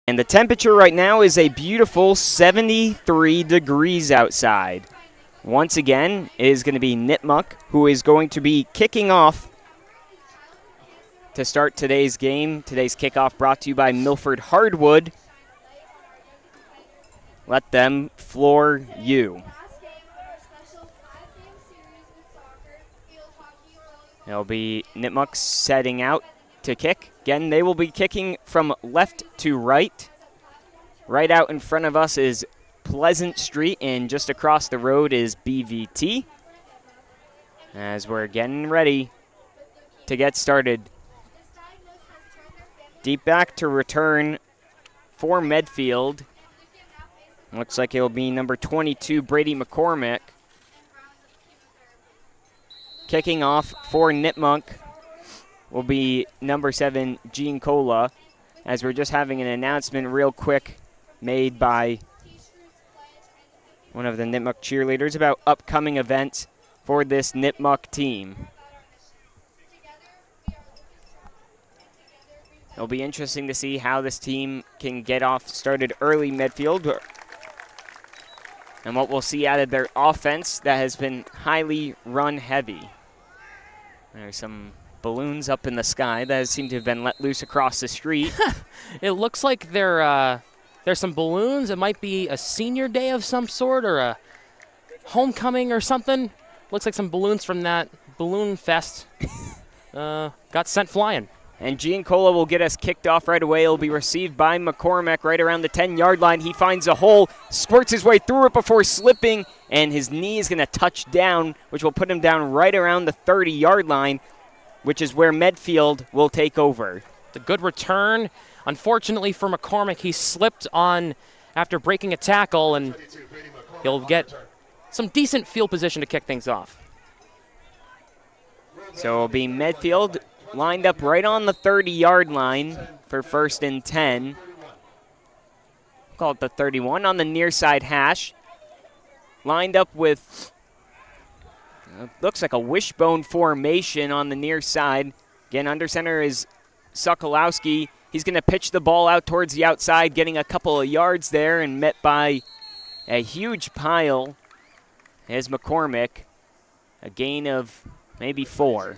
And the temperature right now is a beautiful 73 degrees outside. Once again, it is going to be Nipmuc who is going to be kicking off to start today's game. Today's kickoff brought to you by Milford Hardwood. Let them floor you. It'll be Nipmuc setting out to kick. Again, they will be kicking from left to right. Right out in front of us is Pleasant Street, and just across the road is BVT. As we're getting ready to get started. Deep back to return for Medfield. Looks like it'll be number 22, Brady McCormick. Kicking off for Nipmuc will be number 7, Gene Cola, as we're just having an announcement real quick made by one of the Nipmuc cheerleaders about upcoming events for this Nipmuc team. It'll be interesting to see how this team can get off started early Medfield and what we'll see out of their offense that has been highly run heavy. There's some balloons up in the sky that seem to have been let loose across the street. It looks like there's some balloons. It might be a senior day of some sort or a homecoming or something. Looks like some balloons from that balloon fest got sent flying. And Giancola will get us kicked off right away. It'll be received by McCormick right around the 10-yard line. He finds a hole, squirts his way through it before slipping, and his knee is going to touch down, which will put him down right around the 30-yard line, which is where Medfield will take over. The good return. Unfortunately for McCormick, he slipped on after breaking a tackle, and he'll get some decent field position to kick things off. So it'll be Medfield lined up right on the 30-yard line for 1st and 10. Call it the 31 on the near side hash. Lined up with, looks like a wishbone formation on the near side. Again, under center is Sokolowski. He's going to pitch the ball out towards the outside, getting a couple of yards there and met by a huge pile as McCormick. A gain of maybe 4.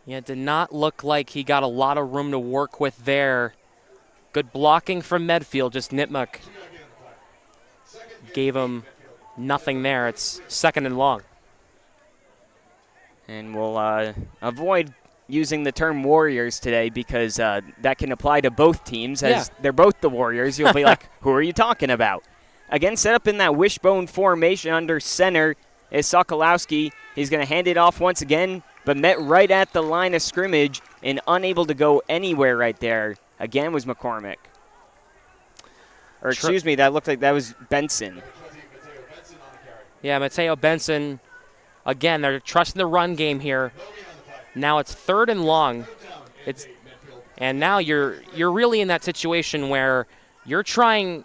Yeah, it did not look like he got a lot of room to work with there. Good blocking from Medfield, just Nipmuc gave him nothing there. It's 2nd and long. And we'll avoid using the term Warriors today because that can apply to both teams as they're both the Warriors. You'll be like, who are you talking about? Again, set up in that wishbone formation under center is Sokolowski. He's going to hand it off once again, but met right at the line of scrimmage and unable to go anywhere right there. Again was McCormick. Or excuse me, that looked like that was Benson. Yeah, Mateo Benson. Again, they're trusting the run game here. Now it's 3rd and long. And now you're really in that situation where you're trying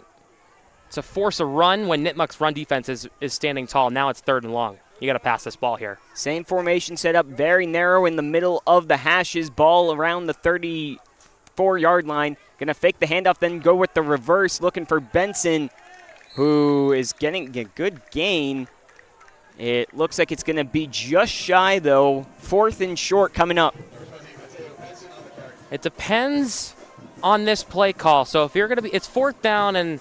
to force a run when Nipmuc's run defense is standing tall. Now it's 3rd and long. You got to pass this ball here. Same formation set up, very narrow in the middle of the hashes. Ball around the 34-yard line. Going to fake the handoff, then go with the reverse, looking for Benson, who is getting a good gain. It looks like it's going to be just shy, though. 4th and short coming up. It depends on this play call. So if you're going to be, it's 4th down and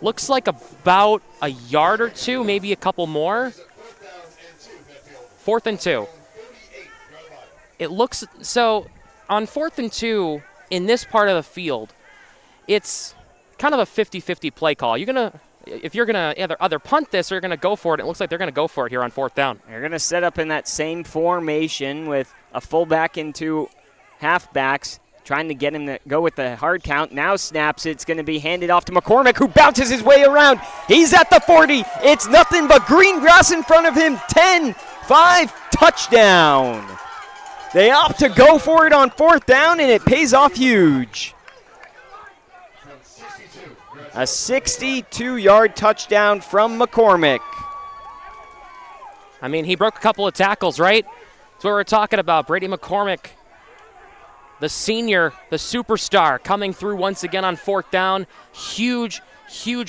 looks like about a yard or two, maybe a couple more. 4th and 2. It looks, so on 4th and 2 in this part of the field, it's kind of a 50-50 play call. If you're going to either punt this or you're going to go for it, it looks like they're going to go for it here on 4th down. They're going to set up in that same formation with a fullback and 2 halfbacks, trying to get him to go with the hard count. Now snaps it. It's going to be handed off to McCormick, who bounces his way around. He's at the 40. It's nothing but green grass in front of him. 10-5, touchdown. They opt to go for it on 4th down, and it pays off huge. A 62-yard touchdown from McCormick. I mean, he broke a couple of tackles, right? That's what we're talking about. Brady McCormick, the senior, the superstar, coming through once again on 4th down. Huge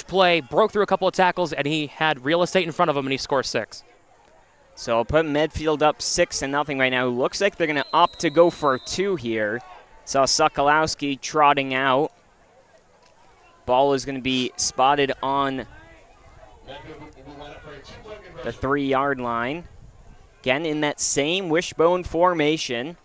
play, broke through a couple of tackles, and he had real estate in front of him, and he scores 6. So I'll put Medfield up 6-0 right now. Looks like they're going to opt to go for 2 here. Saw Sokolowski trotting out. Ball is going to be spotted on the 3-yard line. Again, in that same wishbone formation.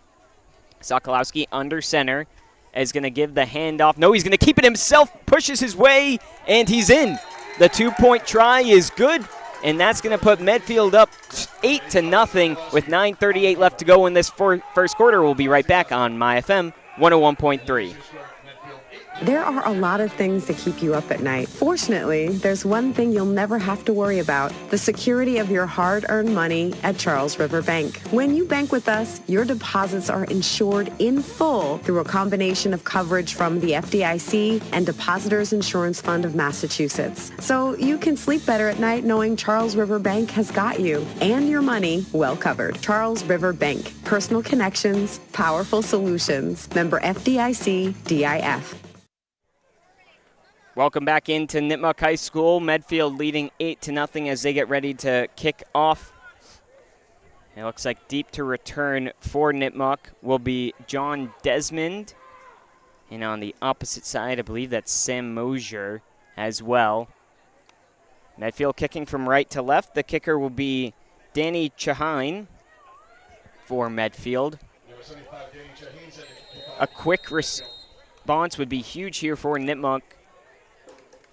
Sokolowski under center is going to give the handoff. No, he's going to keep it himself, pushes his way, and he's in. The 2-point try is good, and that's going to put Medfield up 8-0 with 9:38 left to go in this first quarter. We'll be right back on MyFM 101.3. There are a lot of things that keep you up at night. Fortunately, there's one thing you'll never have to worry about: the security of your hard-earned money at Charles River Bank. When you bank with us, your deposits are insured in full through a combination of coverage from the FDIC and Depositors Insurance Fund of Massachusetts. So you can sleep better at night knowing Charles River Bank has got you and your money well covered. Charles River Bank. Personal connections, powerful solutions. Member FDIC, DIF. Welcome back into Nipmuc High School. Medfield leading 8-0 as they get ready to kick off. It looks like deep to return for Nipmuc will be John Desmond. And on the opposite side, I believe that's Sam Mosier as well. Medfield kicking from right to left. The kicker will be Danny Chahine for Medfield. A quick response would be huge here for Nipmuc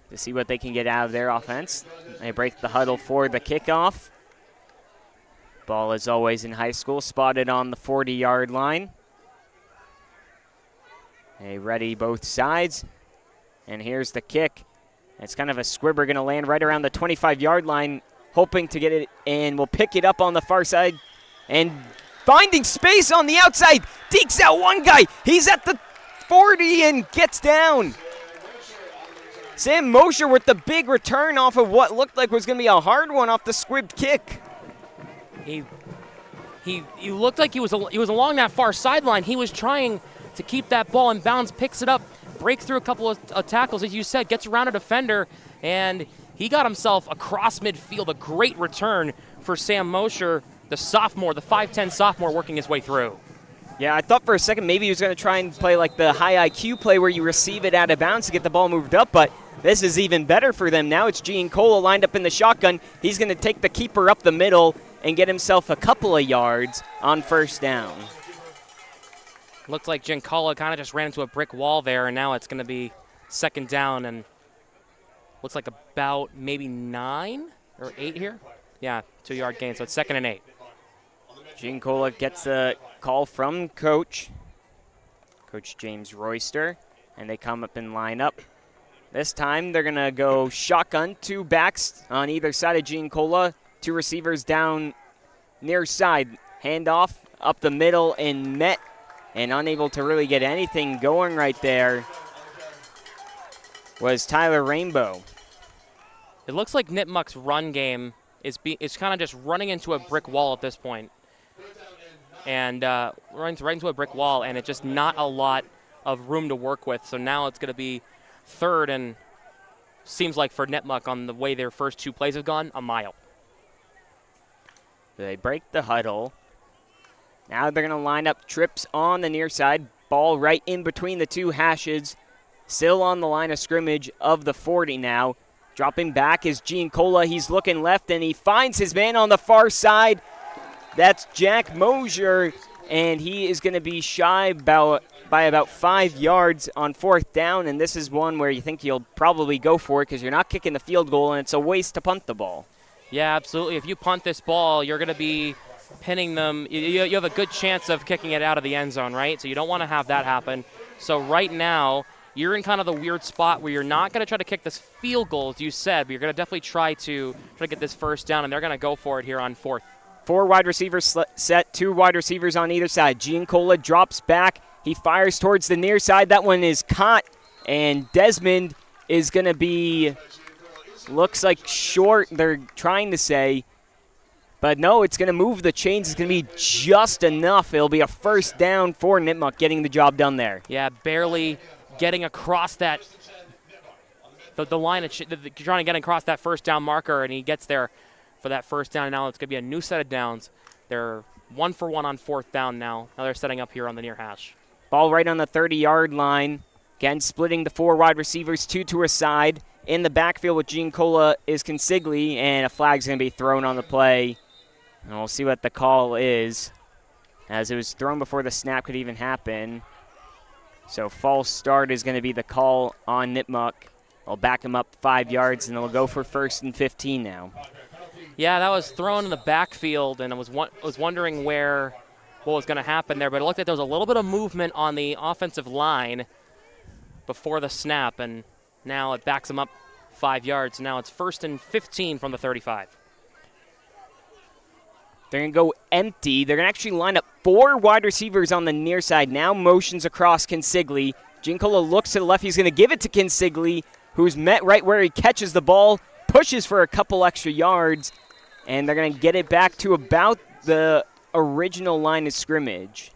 to see what they can get out of their offense. They break the huddle for the kickoff. Ball, as always in high school, spotted on the 40-yard line. They ready both sides. And here's the kick. It's kind of a squibber, going to land right around the 25-yard line, hoping to get it, and will pick it up on the far side. And finding space on the outside, dekes out one guy. He's at the 40 and gets down. Sam Mosher with the big return off of what looked like was going to be a hard one off the squibbed kick. He looked like he was along that far sideline. He was trying to keep that ball in bounds, picks it up, breaks through a couple of tackles, as you said, gets around a defender, and he got himself across midfield. A great return for Sam Mosher, the sophomore, the 5'10 sophomore working his way through. Yeah, I thought for a second maybe he was going to try and play like the high IQ play where you receive it out of bounds to get the ball moved up, but this is even better for them now. It's Giancola lined up in the shotgun. He's going to take the keeper up the middle and get himself a couple of yards on first down. Looks like Giancola kind of just ran into a brick wall there, and now it's going to be second down, and looks like about maybe 9 or 8 here. Yeah, 2-yard gain, so it's 2nd and 8. Giancola gets a call from Coach James Royster, and they come up and line up. This time they're going to go shotgun, 2 backs on either side of Giancola, 2 receivers down near side. Handoff up the middle and met, and unable to really get anything going right there was Tyler Rainbow. It looks like Nipmuc's run game is kind of just running into a brick wall at this point. And running right into a brick wall, and it's just not a lot of room to work with. So now it's going to be 3rd and, seems like for Nipmuc, on the way their first 2 plays have gone, a mile. They break the huddle. Now they're going to line up trips on the near side. Ball right in between the 2 hashes. Still on the line of scrimmage of the 40 now. Dropping back is Giancola. He's looking left, and he finds his man on the far side. That's Jack Mosier, and he is going to be shy by about 5 yards on 4th down, and this is one where you think you'll probably go for it because you're not kicking the field goal, and it's a waste to punt the ball. Yeah, absolutely. If you punt this ball, you're going to be pinning them. You have a good chance of kicking it out of the end zone, right? So you don't want to have that happen. So right now, you're in kind of the weird spot where you're not going to try to kick this field goal, as you said, but you're going to definitely try to get this first down, and they're going to go for it here on 4th. 4 wide receivers set, 2 wide receivers on either side. Giancola drops back. He fires towards the near side. That one is caught, and Desmond is going to be, looks like short, they're trying to say. But no, it's going to move the chains. It's going to be just enough. It'll be a first down for Nipmuc, getting the job done there. Yeah, barely getting across that, the line, trying to get across that first down marker, and he gets there for that first down. And now it's going to be a new set of downs. They're 1 for 1 on fourth down now. Now they're setting up here on the near hash. Ball right on the 30-yard line. Again, splitting the 4 wide receivers, 2 to a side. In the backfield with Gene Cola is Consigli, and a flag's going to be thrown on the play. And we'll see what the call is, as it was thrown before the snap could even happen. So false start is going to be the call on Nipmuc. They'll back him up 5 yards, and they'll go for 1st and 15 now. Yeah, that was thrown in the backfield, and I was wondering what was going to happen there. But it looked like there was a little bit of movement on the offensive line before the snap, and now it backs him up 5 yards. Now it's 1st and 15 from the 35. They're going to go empty. They're going to actually line up 4 wide receivers on the near side. Now motions across Consigli. Gincola looks to the left. He's going to give it to Consigli, who's met right where he catches the ball, pushes for a couple extra yards, and they're going to get it back to about the original line of scrimmage.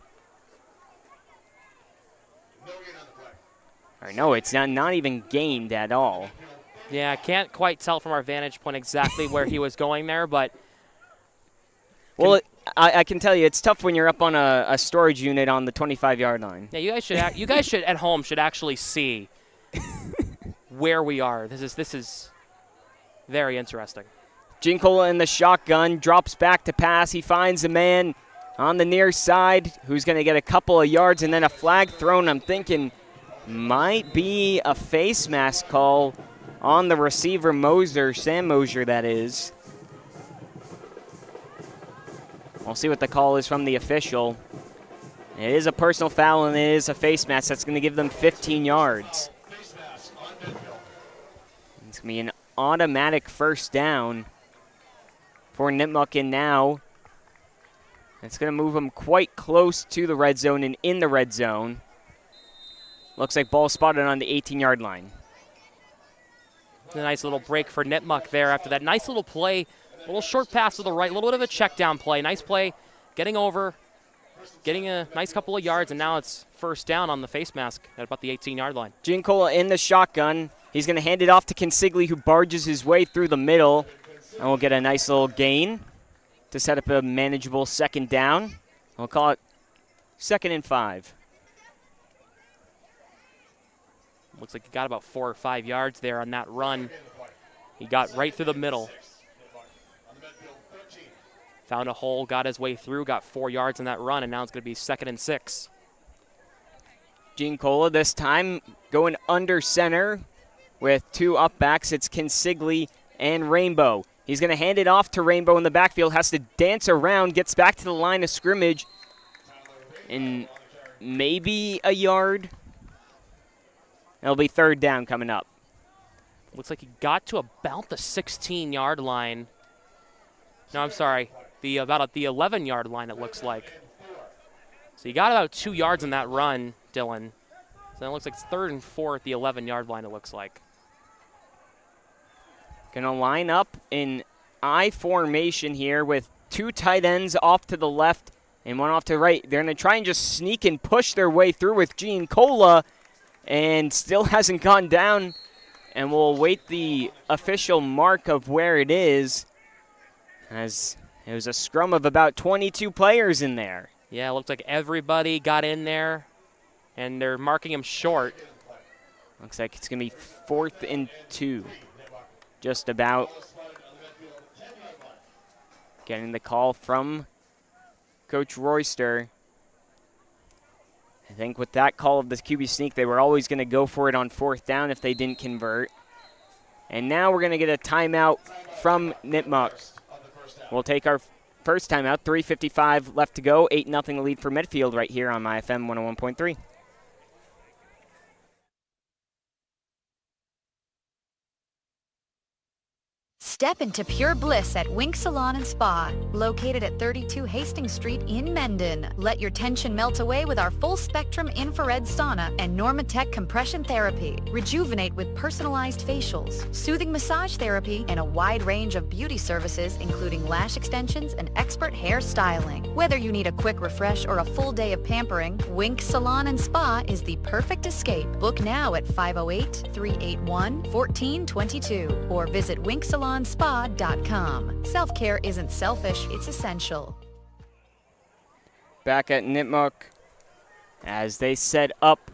Or no, it's not even gained at all. Yeah, I can't quite tell from our vantage point exactly where he was going there, but... Well, I can tell you, it's tough when you're up on a storage unit on the 25-yard line. Yeah, you guys should at home should actually see where we are. This is very interesting. Gincola in the shotgun, drops back to pass. He finds a man on the near side who's going to get a couple of yards, and then a flag thrown. I'm thinking might be a face mask call on the receiver, Moser, Sam Moser, that is. We'll see what the call is from the official. It is a personal foul, and it is a face mask. That's going to give them 15 yards. It's going to be an automatic first down for Nipmuc, and now it's going to move them quite close to the red zone and in the red zone. Looks like ball spotted on the 18-yard line. A nice little break for Nipmuc there after that nice little play. A little short pass to the right, a little bit of a check down play. Nice play, getting over, getting a nice couple of yards, and now it's first down on the face mask at about the 18-yard line. Gincola in the shotgun. He's going to hand it off to Consigli, who barges his way through the middle. And we'll get a nice little gain to set up a manageable second down. We'll call it 2nd and 5. Looks like he got about 4 or 5 yards there on that run. He got right through the middle. Found a hole, got his way through, got 4 yards in that run, and now it's going to be 2nd and 6. Gincola this time going under center with 2 up backs. It's Consigli and Rainbow. He's going to hand it off to Rainbow in the backfield, has to dance around, gets back to the line of scrimmage, and maybe a yard. It'll be 3rd down coming up. Looks like he got to about the 16-yard line. No, I'm sorry. About the 11-yard line, it looks like. So you got about 2 yards in that run, Dylan. So it looks like it's 3rd and 4 at the 11-yard line, it looks like. Going to line up in I formation here with 2 tight ends off to the left and 1 off to the right. They're going to try and just sneak and push their way through with Gene Cola, and still hasn't gone down. And we'll await the official mark of where it is, as it was a scrum of about 22 players in there. Yeah, it looks like everybody got in there, and they're marking him short. Looks like it's going to be 4th and 2. Just about. Getting the call from Coach Royster. I think with that call of the QB sneak, they were always going to go for it on 4th down if they didn't convert. And now we're going to get a timeout from Nipmuc. We'll take our first timeout, 3:55 left to go, 8-0 lead for Medfield right here on my FM 101.3. Step into pure bliss at Wink Salon and Spa, located at 32 Hastings Street in Mendon. Let your tension melt away with our full-spectrum infrared sauna and Normatec compression therapy. Rejuvenate with personalized facials, soothing massage therapy, and a wide range of beauty services, including lash extensions and expert hair styling. Whether you need a quick refresh or a full day of pampering, Wink Salon and Spa is the perfect escape. Book now at 508-381-1422 or visit winksalonspa.com. Self-care isn't selfish, it's essential. Back at Nipmuc as they set up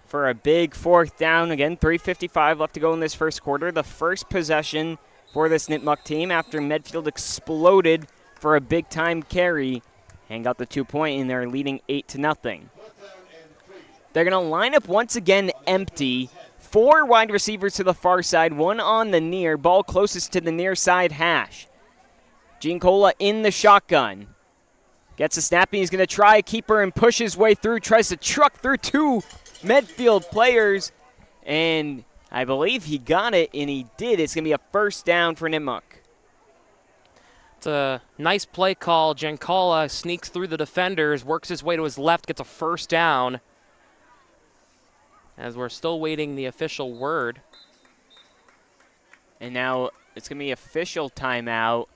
for a big fourth down. Again, 3:55 left to go in this first quarter. The first possession for this Nipmuc team after Medfield exploded for a big-time carry and got the 2-point, and they're leading 8-0. They're going to line up once again empty. 4 wide receivers to the far side, 1 on the near, ball closest to the near side hash. Giancola in the shotgun. Gets a snap, and he's going to try a keeper and push his way through, tries to truck through 2 Medfield players, and I believe he got it, and he did. It's going to be a first down for Nipmuc. It's a nice play call. Giancola sneaks through the defenders, works his way to his left, gets a first down. As we're still waiting the official word. And now it's going to be official timeout.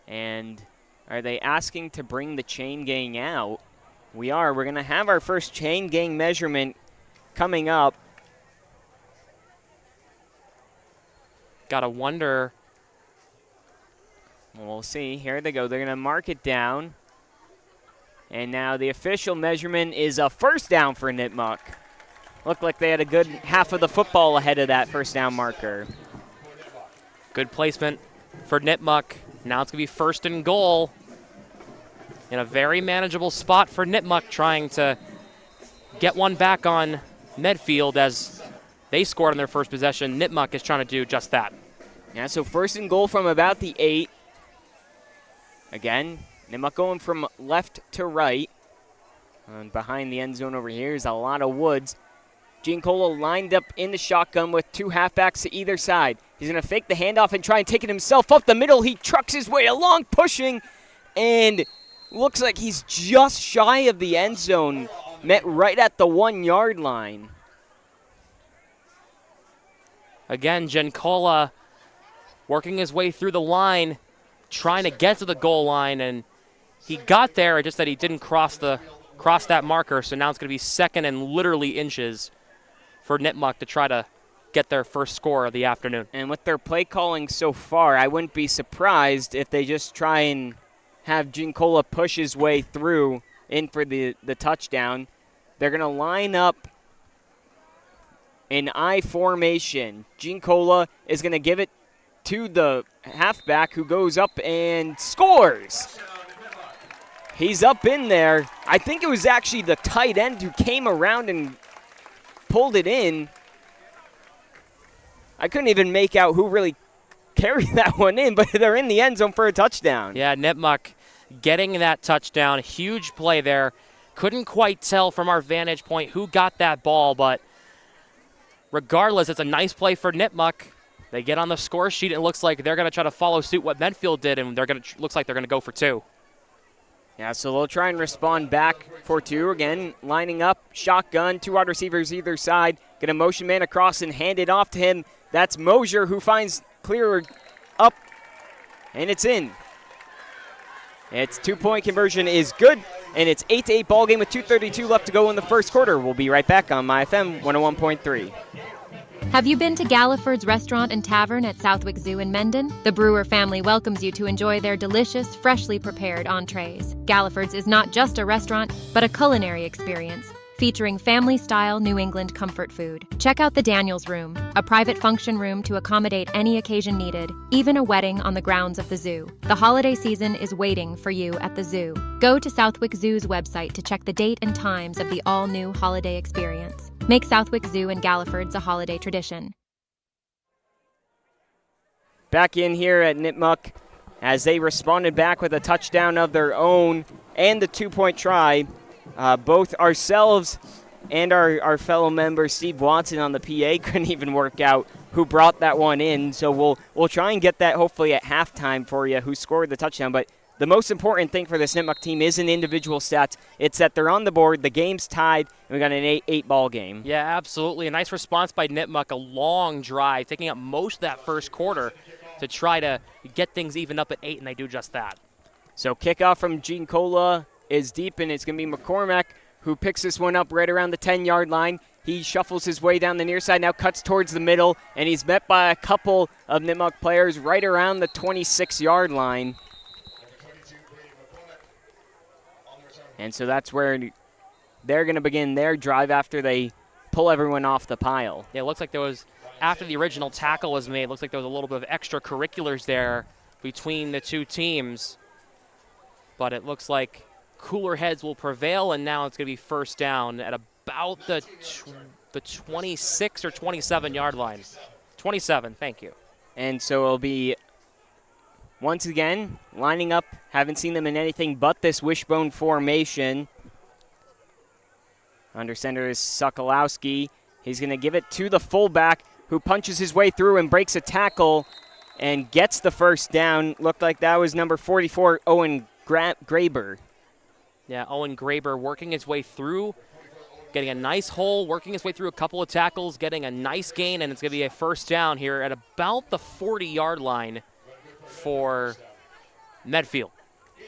And are they asking to bring the chain gang out? We are. We're going to have our first chain gang measurement coming up. Gotta wonder. We'll see. Here they go. They're going to mark it down. And now the official measurement is a first down for Nipmuc. Looked like they had a good half of the football ahead of that first down marker. Good placement for Nipmuc. Now it's going to be first and goal. In a very manageable spot for Nipmuc, trying to get one back on Medfield as they scored on their first possession. Nipmuc is trying to do just that. Yeah, so first and goal from about the 8. Again, Nipmuc going from left to right. And behind the end zone over here is a lot of woods. Giancola lined up in the shotgun with 2 halfbacks to either side. He's going to fake the handoff and try and take it himself up the middle. He trucks his way along, pushing, and looks like he's just shy of the end zone, met right at the 1-yard line. Again, Giancola working his way through the line, trying to get to the goal line, and he got there, just that he didn't cross that marker, so now it's going to be second and literally inches for Nipmuc to try to get their first score of the afternoon. And with their play calling so far, I wouldn't be surprised if they just try and have Giancola push his way through in for the touchdown. They're going to line up in I formation. Giancola is going to give it to the halfback who goes up and scores. He's up in there. I think it was actually the tight end who came around and pulled it in. I couldn't even make out who really carried that one in, but they're in the end zone for a touchdown. Yeah, Nipmuc getting that touchdown. Huge play there. Couldn't quite tell from our vantage point who got that ball, but regardless, it's a nice play for Nipmuc. They get on the score sheet, and it looks like they're going to try to follow suit what Medfield did, and looks like they're going to go for 2. Yeah, so they'll try and respond back for 2. Again, lining up, shotgun, 2 wide receivers either side. Get a motion man across and hand it off to him. That's Mosier who finds clearer up, and it's in. Its 2-point conversion is good, and it's 8-8 ball game with 2:32 left to go in the first quarter. We'll be right back on MyFM 101.3. Have you been to Galliford's Restaurant and Tavern at Southwick Zoo in Mendon? The Brewer family welcomes you to enjoy their delicious, freshly prepared entrees. Galliford's is not just a restaurant, but a culinary experience, featuring family-style New England comfort food. Check out the Daniels Room, a private function room to accommodate any occasion needed, even a wedding on the grounds of the zoo. The holiday season is waiting for you at the zoo. Go to Southwick Zoo's website to check the date and times of the all-new holiday experience. Make Southwick Zoo and Galliford's a holiday tradition. Back in here at Nipmuc as they responded back with a touchdown of their own and the 2-point try. Both ourselves and our fellow member Steve Watson on the PA couldn't even work out who brought that one in. So we'll try and get that hopefully at halftime for you, who scored the touchdown. But the most important thing for this Nipmuc team isn't individual stats. It's that they're on the board, the game's tied, and we got an 8-ball game. Yeah, absolutely. A nice response by Nipmuc, a long drive, taking up most of that first quarter to try to get things even up at 8, and they do just that. So kickoff from Gene Cola is deep, and it's going to be McCormick who picks this one up right around the 10-yard line. He shuffles his way down the near side, now cuts towards the middle, and he's met by a couple of Nipmuc players right around the 26-yard line. And so that's where they're going to begin their drive after they pull everyone off the pile. Yeah, it looks like there was, after the original tackle was made, it looks like there was a little bit of extracurriculars there between the two teams. But it looks like cooler heads will prevail, and now it's going to be first down at about the 26 or 27-yard line. 27, thank you. And so it'll be, once again, lining up. Haven't seen them in anything but this wishbone formation. Under center is Sokolowski. He's going to give it to the fullback, who punches his way through and breaks a tackle and gets the first down. Looked like that was number 44, Owen Graber. Yeah, Owen Graber working his way through, getting a nice hole, working his way through a couple of tackles, getting a nice gain, and it's going to be a first down here at about the 40-yard line for Medfield.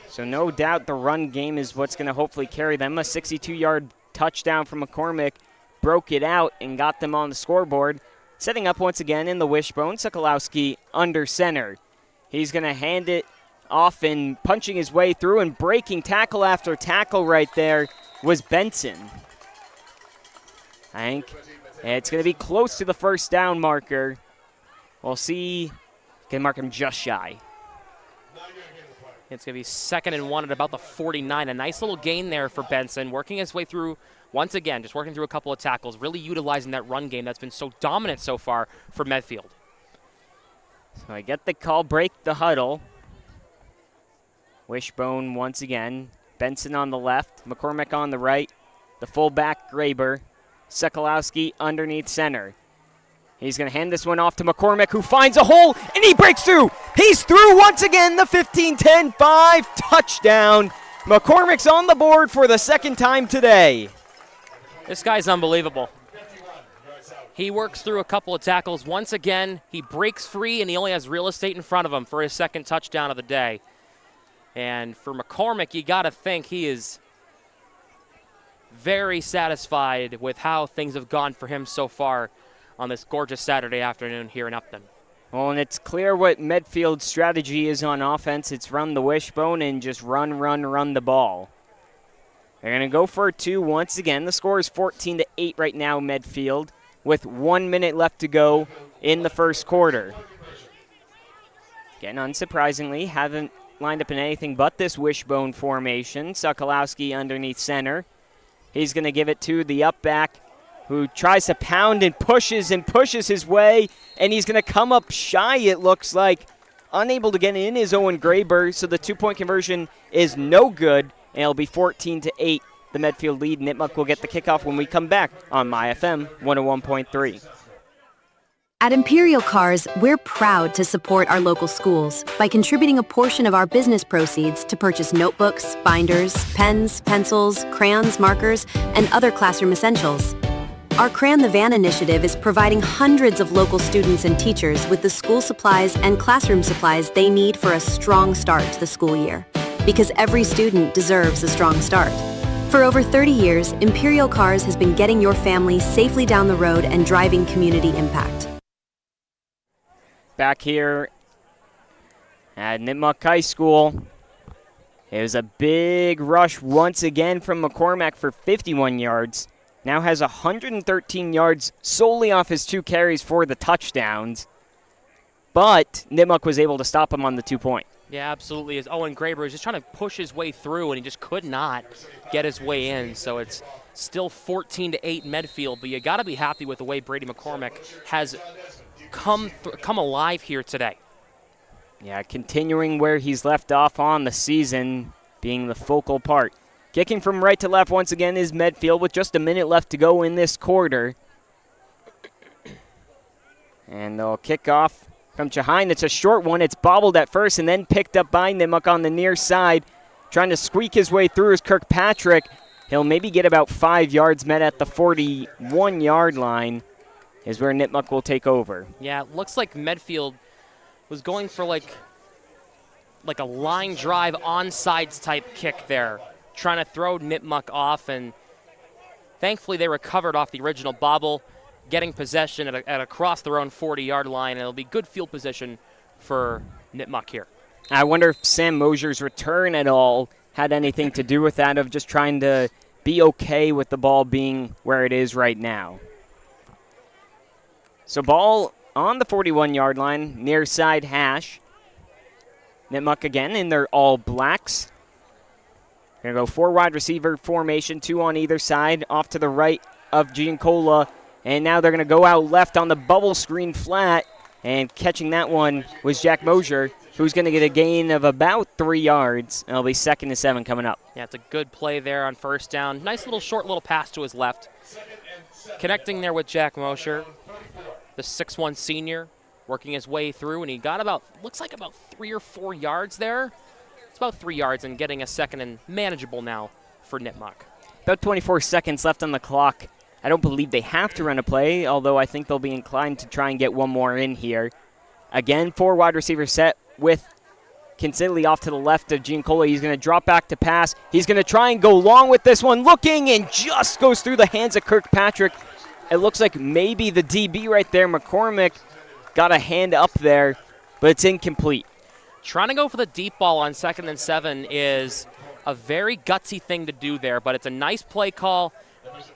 So no doubt the run game is what's going to hopefully carry them. A 62-yard touchdown from McCormick broke it out and got them on the scoreboard. Setting up once again in the wishbone, Sokolowski under center. He's going to hand it off, and punching his way through and breaking tackle after tackle right there was Benson. I think it's going to be close to the first down marker. We'll see. Can mark him just shy. It's going to be 2nd and 1 at about the 49. A nice little gain there for Benson, working his way through, once again, just working through a couple of tackles, really utilizing that run game that's been so dominant so far for Medfield. So I get the call, break the huddle. Wishbone once again. Benson on the left, McCormick on the right, the fullback Graber, Sokolowski underneath center. He's going to hand this one off to McCormick, who finds a hole, and he breaks through. He's through once again, the 15-10-5 touchdown. McCormick's on the board for the second time today. This guy's unbelievable. He works through a couple of tackles. Once again, he breaks free, and he only has real estate in front of him for his second touchdown of the day. And for McCormick, you got to think he is very satisfied with how things have gone for him so far on this gorgeous Saturday afternoon here in Upton. Well, and it's clear what Medfield's strategy is on offense. It's run the wishbone and just run the ball. They're going to go for a 2 once again. The score is 14-8 right now, Medfield, with 1 minute left to go in the first quarter. Again, unsurprisingly, haven't lined up in anything but this wishbone formation. Sokolowski underneath center. He's going to give it to the up back, who tries to pound and pushes his way, and he's going to come up shy, it looks like. Unable to get in is Owen Graber, so the 2-point conversion is no good, and it'll be 14-8. The Medfield lead. Nipmuc will get the kickoff when we come back on MyFM 101.3. At Imperial Cars, we're proud to support our local schools by contributing a portion of our business proceeds to purchase notebooks, binders, pens, pencils, crayons, markers, and other classroom essentials. Our Crayon the Van initiative is providing hundreds of local students and teachers with the school supplies and classroom supplies they need for a strong start to the school year. Because every student deserves a strong start. For over 30 years, Imperial Cars has been getting your family safely down the road and driving community impact. Back here at Nipmuc High School, it was a big rush once again from McCormick for 51 yards. Now has 113 yards solely off his 2 carries for the touchdowns. But Nipmuc was able to stop him on the 2-point. Yeah, absolutely. As Owen Graber is just trying to push his way through, and he just could not get his way in. So it's still 14-8 Medfield, but you got to be happy with the way Brady McCormick has come alive here today. Yeah, continuing where he's left off on the season, being the focal part. Kicking from right to left once again is Medfield with just a minute left to go in this quarter. And they'll kick off from behind. It's a short one. It's bobbled at first and then picked up by Nipmuc on the near side. Trying to squeak his way through is Kirkpatrick. He'll maybe get about 5 yards, met at the 41-yard line is where Nipmuc will take over. Yeah, it looks like Medfield was going for like a line drive onside type kick there, trying to throw Nipmuc off, and thankfully they recovered off the original bobble, getting possession at across their own 40-yard line, and it'll be good field position for Nipmuc here. I wonder if Sam Mosier's return at all had anything to do with that, of just trying to be okay with the ball being where it is right now. So ball on the 41-yard line, near side hash. Nipmuc again in their all blacks. Going to go 4 wide receiver formation, 2 on either side, off to the right of Giancola. And now they're going to go out left on the bubble screen flat. And catching that one was Jack Mosier, who's going to get a gain of about 3 yards. It'll be 2nd and 7 coming up. Yeah, it's a good play there on first down. Nice little short little pass to his left. Connecting there with Jack Mosier, the 6'1 senior, working his way through, and he got looks like about 3 or 4 yards there. It's about 3 yards and getting a second and manageable now for Nipmuc. About 24 seconds left on the clock. I don't believe they have to run a play, although I think they'll be inclined to try and get one more in here. Again, 4 wide receiver set with Kinsidley off to the left of Giancola. He's going to drop back to pass. He's going to try and go long with this one, looking, and just goes through the hands of Kirkpatrick. It looks like maybe the DB right there, McCormick, got a hand up there, but it's incomplete. Trying to go for the deep ball on 2nd and 7 is a very gutsy thing to do there, but it's a nice play call.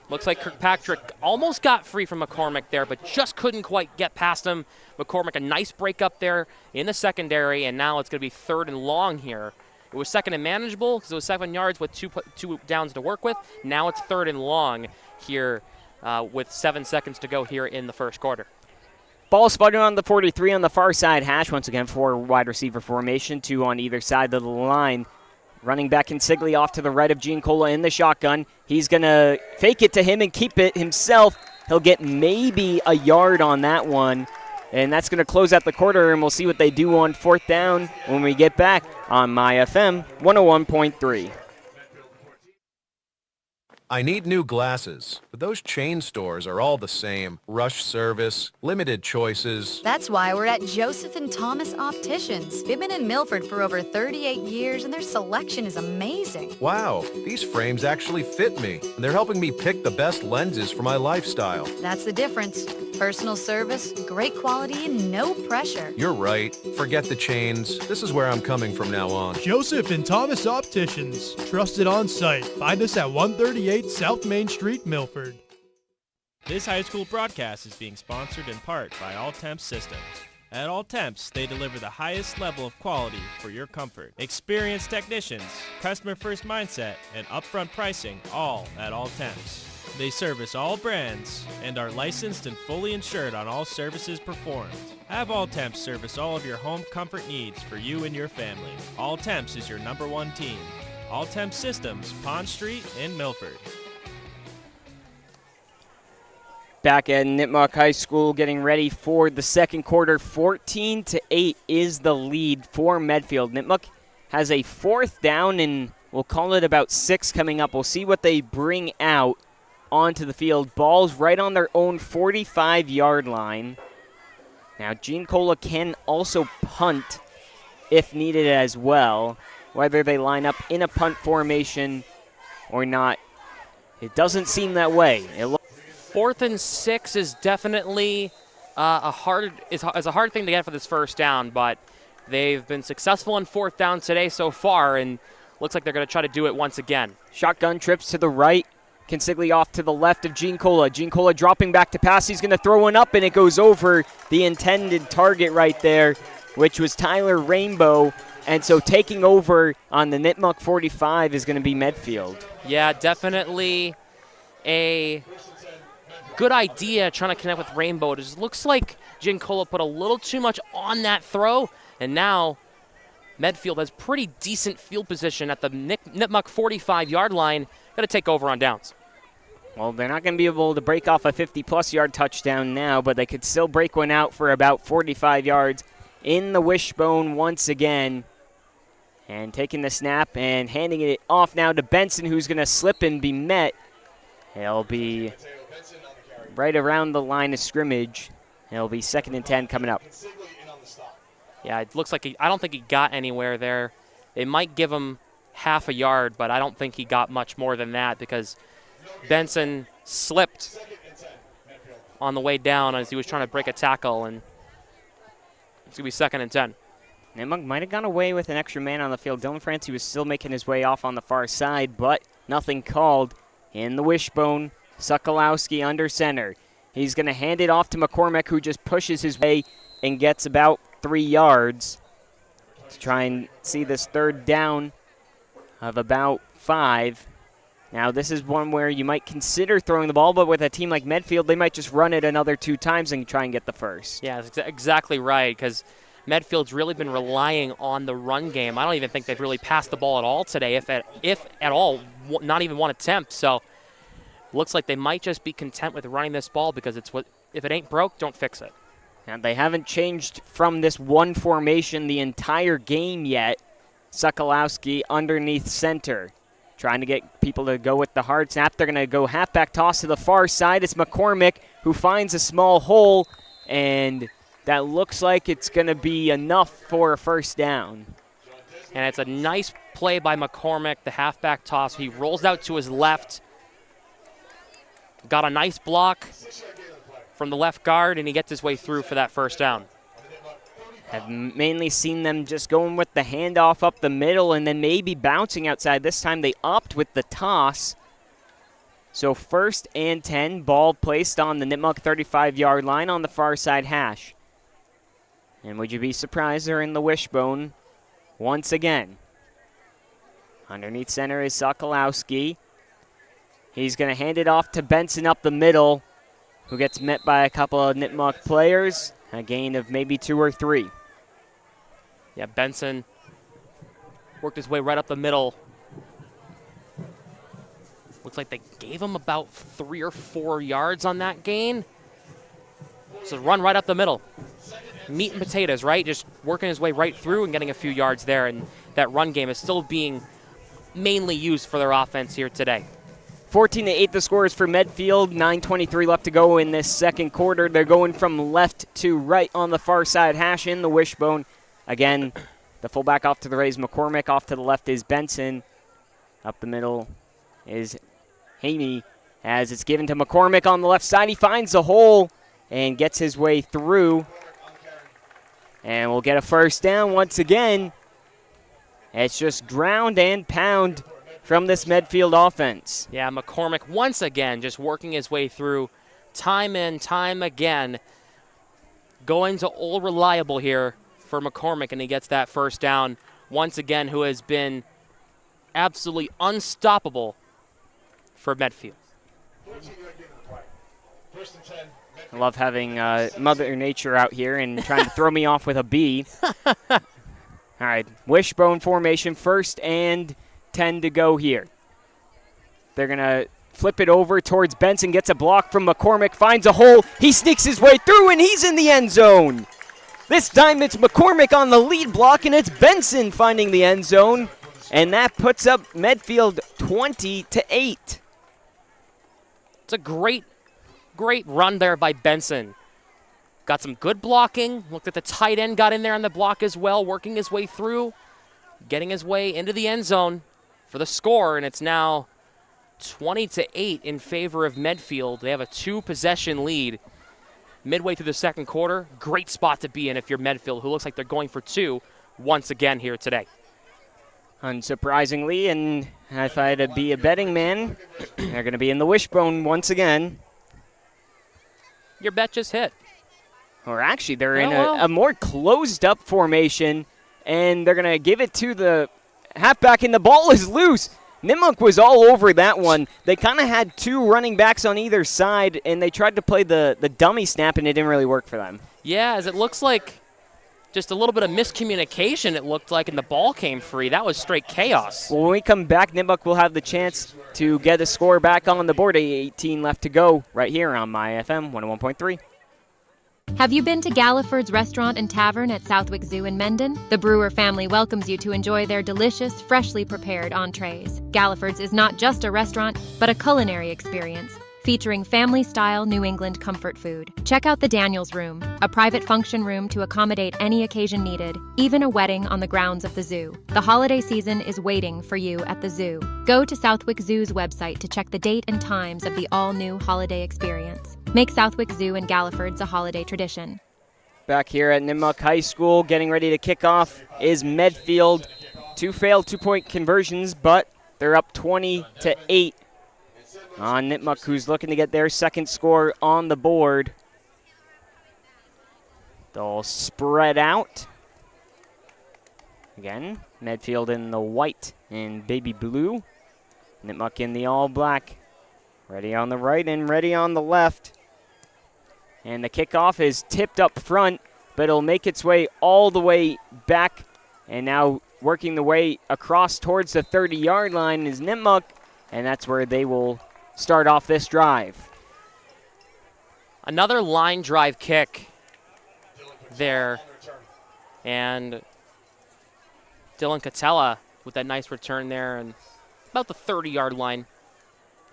Looks like Kirkpatrick almost got free from McCormick there, but just couldn't quite get past him. McCormick, a nice break up there in the secondary, and now it's going to be 3rd and long here. It was 2nd and manageable because it was 7 yards with two downs to work with. Now it's 3rd and long here with 7 seconds to go here in the first quarter. Ball spotted on the 43 on the far side hash. Once again, 4 wide receiver formation, 2 on either side of the line. Running back Kinsidley off to the right of Giancola in the shotgun. He's going to fake it to him and keep it himself. He'll get maybe a yard on that one. And that's going to close out the quarter, and we'll see what they do on 4th down when we get back on My FM 101.3. I need new glasses, but those chain stores are all the same. Rush service, limited choices. That's why we're at Joseph and Thomas Opticians. They've been in Milford for over 38 years, and their selection is amazing. Wow, these frames actually fit me, and they're helping me pick the best lenses for my lifestyle. That's the difference. Personal service, great quality, and no pressure. You're right. Forget the chains. This is where I'm coming from now on. Joseph and Thomas Opticians. Trusted on site. Find us at 138 South Main Street, Milford. This high school broadcast is being sponsored in part by All Temps Systems. At All Temps, they deliver the highest level of quality for your comfort. Experienced technicians, customer-first mindset, and upfront pricing, all at All Temps. They service all brands and are licensed and fully insured on all services performed. Have All Temps service all of your home comfort needs for you and your family. All Temps is your #1 team. All Temps Systems, Pond Street in Milford. Back at Nipmuc High School, getting ready for the second quarter. 14-8 is the lead for Medfield. Nipmuc has a 4th down, and we'll call it about 6 coming up. We'll see what they bring out onto the field. Ball's right on their own 45-yard line. Now, Giancola can also punt if needed as well. Whether they line up in a punt formation or not, it doesn't seem that way. 4th and 6 is definitely a hard thing to get for this first down, but they've been successful on 4th down today so far, and looks like they're going to try to do it once again. Shotgun trips to the right. Kinsidley off to the left of Giancola. Giancola dropping back to pass. He's going to throw one up, and it goes over the intended target right there, which was Tyler Rainbow. And so taking over on the Nipmuc 45 is going to be Medfield. Yeah, definitely a good idea trying to connect with Rainbow. It just looks like Giancola put a little too much on that throw, and now Medfield has pretty decent field position at the Nipmuc 45-yard line. Got to take over on downs. Well, they're not going to be able to break off a 50-plus yard touchdown now, but they could still break one out for about 45 yards in the wishbone once again. And taking the snap and handing it off now to Benson, who's going to slip and be met. He'll be right around the line of scrimmage. It'll be 2nd and 10 coming up. Yeah, it looks like I don't think he got anywhere there. They might give him half a yard, but I don't think he got much more than that because Benson slipped on the way down as he was trying to break a tackle, and it's going to be 2nd and 10. Nipmuc might have gone away with an extra man on the field. Dylan Francie was still making his way off on the far side, but nothing called. In the wishbone, Sokolowski under center. He's going to hand it off to McCormick, who just pushes his way and gets about 3 yards to try and see this 3rd down of about 5. Now, this is one where you might consider throwing the ball, but with a team like Medfield, they might just run it another 2 times and try and get the first. Yeah, that's exactly right, because Medfield's really been relying on the run game. I don't even think they've really passed the ball at all today, if at all, not even one attempt. So looks like they might just be content with running this ball because it's what if it ain't broke, don't fix it. And they haven't changed from this one formation the entire game yet. Sokolowski underneath center, trying to get people to go with the hard snap. They're going to go halfback toss to the far side. It's McCormick who finds a small hole, and that looks like it's going to be enough for a 1st down. And it's a nice play by McCormick, the halfback toss. He rolls out to his left, got a nice block from the left guard, and he gets his way through for that 1st down. I've mainly seen them just going with the handoff up the middle and then maybe bouncing outside. This time they opt with the toss. So 1st and 10, ball placed on the Nipmuc 35-yard line on the far side hash. And would you be surprised they're in the wishbone once again? Underneath center is Sokolowski. He's going to hand it off to Benson up the middle, who gets met by a couple of Nipmuc players. A gain of maybe 2 or 3. Yeah, Benson worked his way right up the middle. Looks like they gave him about 3 or 4 yards on that gain. So run right up the middle. Meat and potatoes, right? Just working his way right through and getting a few yards there. And that run game is still being mainly used for their offense here today. 14-8 the score is for Medfield. 9:23 left to go in this 2nd quarter. They're going from left to right on the far side hash in the wishbone. Again, the fullback off to the right is McCormick. Off to the left is Benson. Up the middle is Haney. As it's given to McCormick on the left side, he finds the hole and gets his way through. And we'll get a 1st down once again. It's just ground and pound from this Medfield offense. Yeah, McCormick once again just working his way through time and time again. Going to old reliable here for McCormick, and he gets that 1st down once again, who has been absolutely unstoppable for Medfield. I love having Mother Nature out here and trying to throw me off with a bee. All right, wishbone formation, 1st and 10 to go here. They're going to flip it over towards Benson, gets a block from McCormick, finds a hole. He sneaks his way through, and he's in the end zone. This time it's McCormick on the lead block, and it's Benson finding the end zone. And that puts up Medfield 20-8. It's a great run there by Benson. Got some good blocking. Looked at the tight end, got in there on the block as well, working his way through, getting his way into the end zone for the score, and it's now 20-8 in favor of Medfield. They have a 2-possession lead midway through the 2nd quarter. Great spot to be in if you're Medfield, who looks like they're going for 2 once again here today. Unsurprisingly, and if I had to be a betting man, they're going to be in the wishbone once again. Your bet just hit. Or actually, they're in a more closed-up formation, and they're going to give it to the halfback, and the ball is loose. Nipmuc was all over that one. They kind of had 2 running backs on either side, and they tried to play the dummy snap, and it didn't really work for them. Yeah, as it looks like just a little bit of miscommunication, it looked like, and the ball came free. That was straight chaos. Well, when we come back, Nipmuc will have the chance to get the score back on the board. 18 left to go right here on My FM 101.3. Have you been to Galliford's Restaurant and Tavern at Southwick Zoo in Mendon? The Brewer family welcomes you to enjoy their delicious, freshly prepared entrees. Galliford's is not just a restaurant, but a culinary experience, featuring family-style New England comfort food. Check out the Daniels Room, a private function room to accommodate any occasion needed, even a wedding on the grounds of the zoo. The holiday season is waiting for you at the zoo. Go to Southwick Zoo's website to check the date and times of the all-new holiday experience. Make Southwick Zoo and Galliford's a holiday tradition. Back here at Nipmuc High School, getting ready to kick off is Medfield. 2 failed 2-point conversions, but they're up 20-8 on Nipmuc, who's looking to get their second score on the board. They'll spread out. Again, Medfield in the white and baby blue. Nipmuc in the all black. Ready on the right and ready on the left. And the kickoff is tipped up front, but it'll make its way all the way back. And now working the way across towards the 30-yard line is Nipmuc, and that's where they will start off this drive. Another line drive kick there. And Dylan Catella with that nice return there, and about the 30-yard line,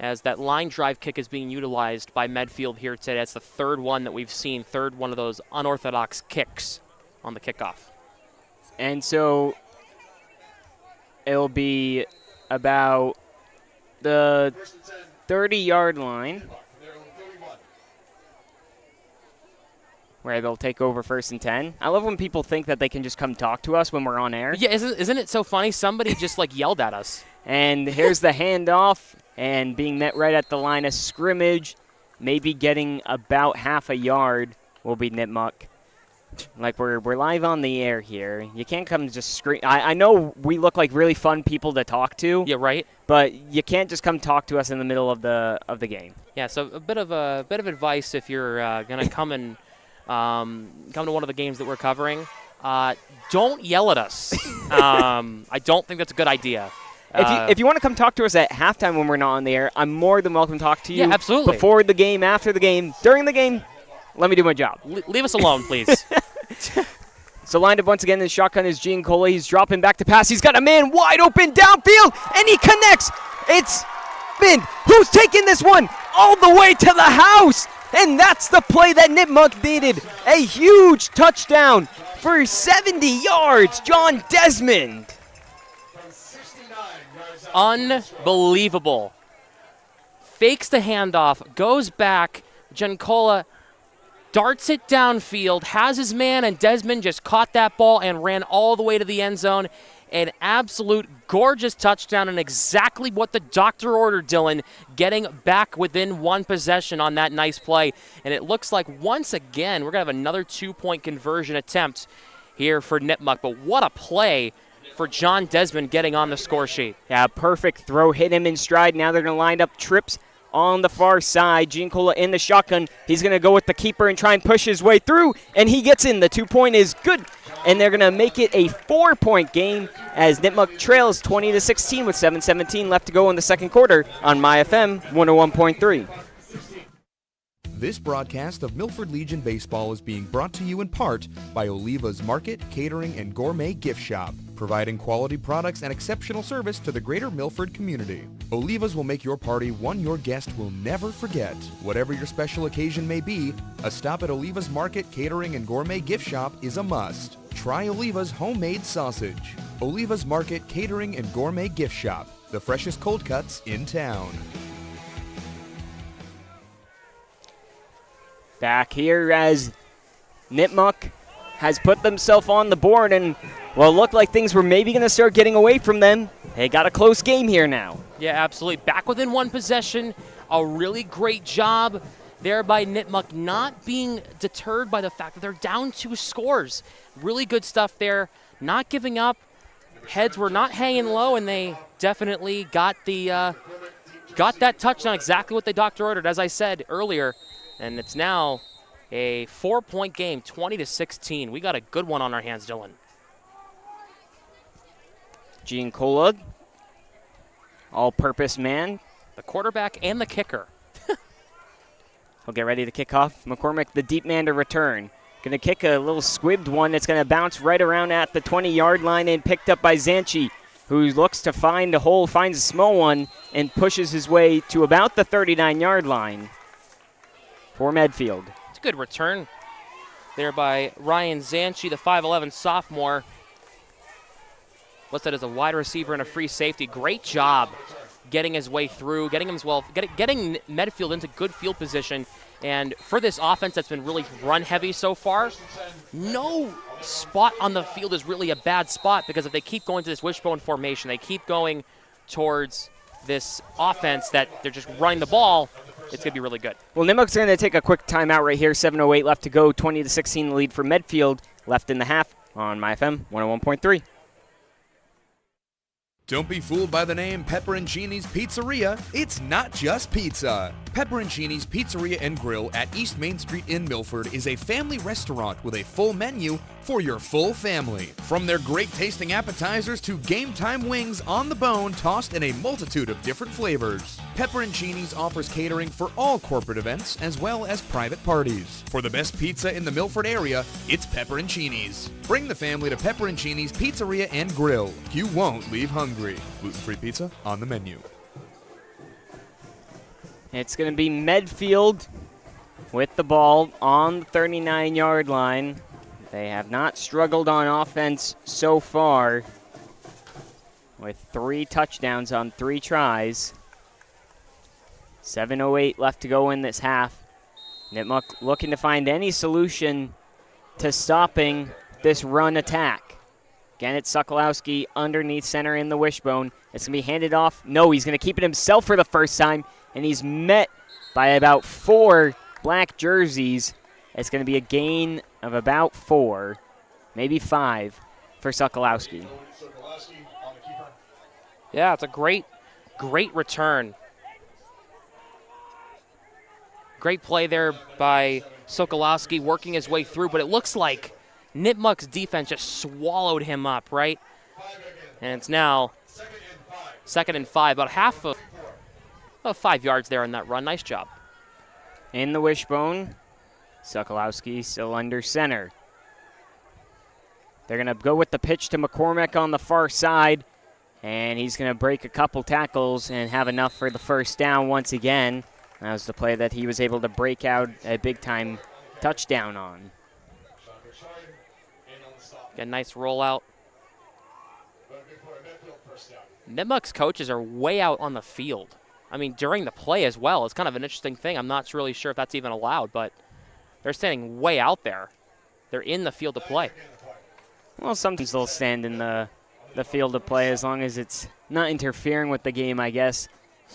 as that line drive kick is being utilized by Medfield here today. That's the third one that we've seen, third one of those unorthodox kicks on the kickoff. And so it'll be about the 30-yard line where they'll take over 1st and 10. I love when people think that they can just come talk to us when we're on air. Yeah, isn't it so funny? Somebody just yelled at us. And here's the handoff, and being met right at the line of scrimmage, maybe getting about half a yard will be Nipmuc. Like, we're live on the air here. You can't come just scream. I know we look like really fun people to talk to. Yeah, right. But you can't just come talk to us in the middle of the game. Yeah, so a bit of advice if you're gonna come and come to one of the games that we're covering. Don't yell at us. I don't think that's a good idea. If you want to come talk to us at halftime when we're not on the air, I'm more than welcome to talk to you. Yeah, absolutely. Before the game, after the game, during the game, let me do my job. Leave us alone, please. So lined up once again in the shotgun is Giancola. He's dropping back to pass. He's got a man wide open downfield, and he connects. It's Bend. Who's taking this one all the way to the house? And that's the play that Nipmuc needed. A huge touchdown for 70 yards. John Desmond. Unbelievable. Fakes the handoff, goes back. Giancola darts it downfield, has his man, and Desmond just caught that ball and ran all the way to the end zone. An absolute gorgeous touchdown, and exactly what the doctor ordered, Dylan, getting back within one possession on that nice play. And it looks like once again we're going to have another 2-point conversion attempt here for Nipmuc. But what a play for John Desmond getting on the score sheet. Yeah, perfect throw, hit him in stride. Now they're going to line up trips on the far side. Giancola in the shotgun. He's going to go with the keeper and try and push his way through, and he gets in. The 2-point is good, and they're going to make it a 4-point game as Nipmuc trails 20-16 with 7:17 left to go in the second quarter on My FM 101.3. This broadcast of Milford Legion Baseball is being brought to you in part by Oliva's Market, Catering, and Gourmet Gift Shop, providing quality products and exceptional service to the greater Milford community. Oliva's will make your party one your guest will never forget. Whatever your special occasion may be, a stop at Oliva's Market, Catering, and Gourmet Gift Shop is a must. Try Oliva's homemade sausage. Oliva's Market, Catering, and Gourmet Gift Shop, the freshest cold cuts in town. Back here as Nipmuc has put themselves on the board, and well, it looked like things were maybe going to start getting away from them. They got a close game here now. Yeah, absolutely. Back within one possession. A really great job there by Nipmuc, not being deterred by the fact that they're down 2 scores. Really good stuff there. Not giving up. Heads were not hanging low, and they definitely got that touchdown, exactly what the doctor ordered, as I said earlier. And it's now A 4-point game, 20-16. We got a good one on our hands, Dylan. Giancola, all-purpose man. The quarterback and the kicker. He'll get ready to kick off. McCormick, the deep man to return. Going to kick a little squibbed one that's going to bounce right around at the 20-yard line and picked up by Zanchi, who looks to find a hole, finds a small one, and pushes his way to about the 39-yard line for Medfield. It's a good return there by Ryan Zanchi, the 5'11 sophomore. Listed as a wide receiver and a free safety. Great job getting his way through, getting Medfield into good field position. And for this offense that's been really run-heavy so far, no spot on the field is really a bad spot, because if they keep going to this wishbone formation, they keep going towards this offense that they're just running the ball, it's going to be really good. Well, Nipmuc's going to take a quick timeout right here. 7:08 left to go, 20-16 lead for Medfield. Left in the half on MyFM 101.3. Don't be fooled by the name Pepperoncini's Pizzeria. It's not just pizza. Pepperoncini's Pizzeria and Grill at East Main Street in Milford is a family restaurant with a full menu for your full family. From their great tasting appetizers to game time wings on the bone tossed in a multitude of different flavors. Pepperoncini's offers catering for all corporate events as well as private parties. For the best pizza in the Milford area, it's Pepperoncini's. Bring the family to Pepperoncini's Pizzeria and Grill. You won't leave hungry. Gluten-free pizza on the menu. It's going to be Medfield with the ball on the 39-yard line. They have not struggled on offense so far, with 3 touchdowns on 3 tries. 7:08 left to go in this half. Nipmuc looking to find any solution to stopping this run attack. Again, it's Sokolowski underneath center in the wishbone. It's going to be handed off. No, he's going to keep it himself for the first time, and he's met by about 4 black jerseys. It's going to be a gain of about 4, maybe 5 for Sokolowski. Yeah, it's a great return. Great play there by Sokolowski working his way through, but it looks like Nipmuc's defense just swallowed him up, right? And it's now 2nd and 5, about 5 yards there in that run. Nice job. In the wishbone, Sokolowski still under center. They're going to go with the pitch to McCormick on the far side, and he's going to break a couple tackles and have enough for the first down once again. That was the play that he was able to break out a big-time touchdown on. Got a nice rollout. Nipmuc's coaches are way out on the field. I mean, during the play as well. It's kind of an interesting thing. I'm not really sure if that's even allowed, but they're standing way out there. They're in the field of play. Well, sometimes they'll stand in the field of play as long as it's not interfering with the game, I guess.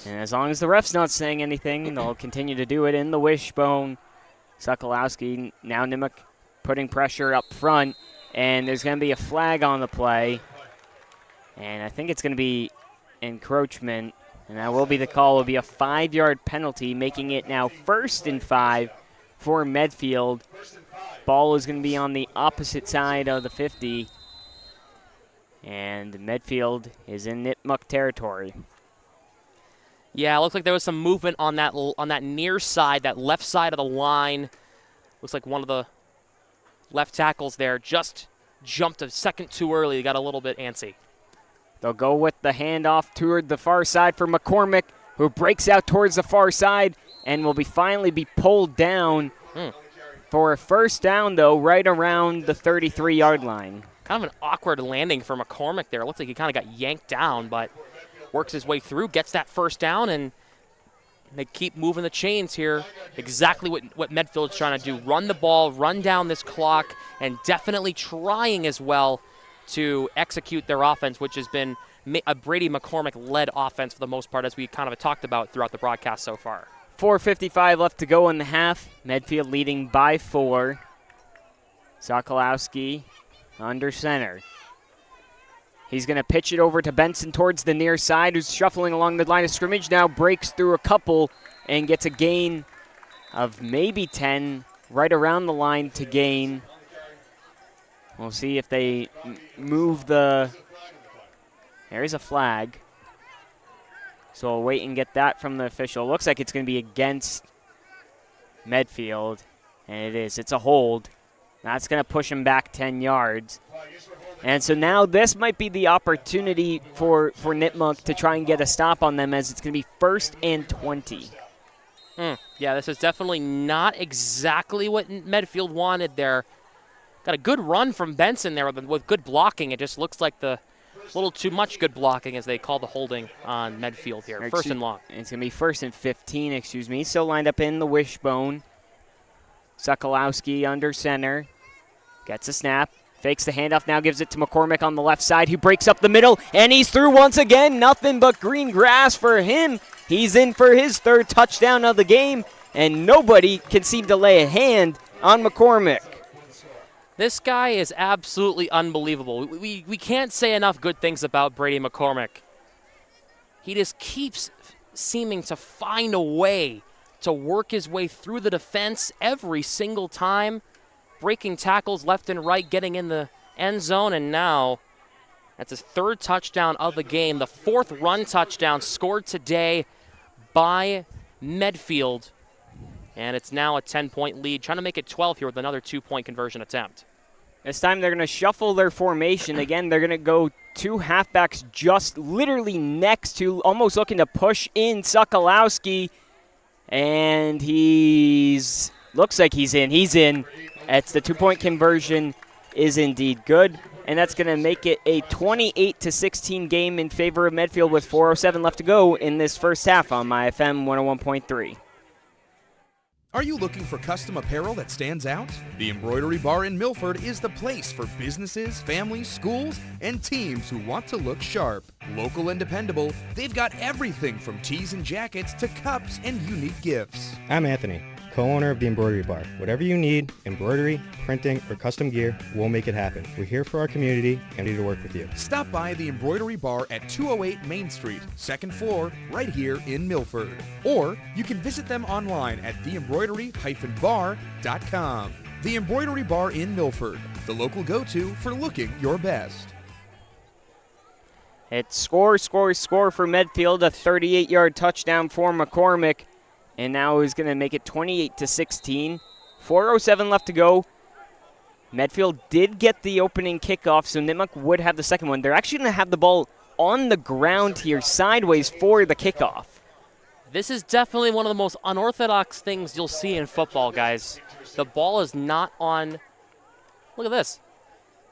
And as long as the ref's not saying anything, they'll continue to do it in the wishbone. Sokolowski, now Nipmuc putting pressure up front, and there's going to be a flag on the play. And I think it's going to be encroachment, and that will be the call. It will be a 5-yard penalty, making it now 1st and 5 for Medfield. Ball is going to be on the opposite side of the 50, and Medfield is in Nipmuc territory. Yeah, it looks like there was some movement on that near side, that left side of the line. Looks like one of the left tackles there just jumped a second too early. They got a little bit antsy. They'll go with the handoff toward the far side for McCormick, who breaks out towards the far side and will finally be pulled down for a first down, though, right around the 33-yard line. Kind of an awkward landing for McCormick there. It looks like he kind of got yanked down, but works his way through, gets that first down, and they keep moving the chains here. Exactly what Medfield's trying to do. Run the ball, run down this clock, and definitely trying as well to execute their offense, which has been a Brady McCormick-led offense for the most part, as we kind of talked about throughout the broadcast so far. 4:55 left to go in the half. Medfield leading by 4. Sokolowski under center. He's going to pitch it over to Benson towards the near side, who's shuffling along the line of scrimmage now, breaks through a couple and gets a gain of maybe 10 right around the line to gain. We'll see if they move the... There's a flag. So we'll wait and get that from the official. Looks like it's going to be against Medfield, and it is. It's a hold. That's going to push him back 10 yards. And so now this might be the opportunity for Nipmuc to try and get a stop on them, as it's going to be 1st and 20. Yeah, this is definitely not exactly what Medfield wanted there. Got a good run from Benson there with good blocking. It just looks like a little too much good blocking, as they call the holding on Medfield here. 1st and long. It's going to be 1st and 15, excuse me. Still lined up in the wishbone. Sokolowski under center. Gets a snap. Fakes the handoff, now gives it to McCormick on the left side. He breaks up the middle, and he's through once again. Nothing but green grass for him. He's in for his 3rd touchdown of the game, and nobody can seem to lay a hand on McCormick. This guy is absolutely unbelievable. We can't say enough good things about Brady McCormick. He just keeps seeming to find a way to work his way through the defense every single time, breaking tackles left and right, getting in the end zone, and now that's his 3rd touchdown of the game, the 4th run touchdown scored today by Medfield. And it's now a 10-point lead, trying to make it 12 here with another 2-point conversion attempt. This time they're going to shuffle their formation. Again, they're going to go 2 halfbacks just literally next to, almost looking to push in Sokolowski. And looks like he's in. He's in. It's the 2-point conversion is indeed good. And that's going to make it a 28-16 game in favor of Medfield with 4:07 left to go in this first half on my FM 101.3. Are you looking for custom apparel that stands out? The Embroidery Bar in Milford is the place for businesses, families, schools, and teams who want to look sharp. Local and dependable, they've got everything from tees and jackets to cups and unique gifts. I'm Anthony, co-owner of the Embroidery Bar. Whatever you need, embroidery, printing, or custom gear, we'll make it happen. We're here for our community and ready to work with you. Stop by the Embroidery Bar at 208 Main Street, 2nd floor, right here in Milford. Or you can visit them online at theembroidery-bar.com. The Embroidery Bar in Milford, the local go-to for looking your best. It's score for Medfield, a 38-yard touchdown for McCormick. And now he's going to make it 28-16. 4:07 left to go. Medfield did get the opening kickoff, so Nipmuc would have the second one. They're actually going to have the ball on the ground here, sideways for the kickoff. This is definitely one of the most unorthodox things you'll see in football, guys. The ball is not on. Look at this.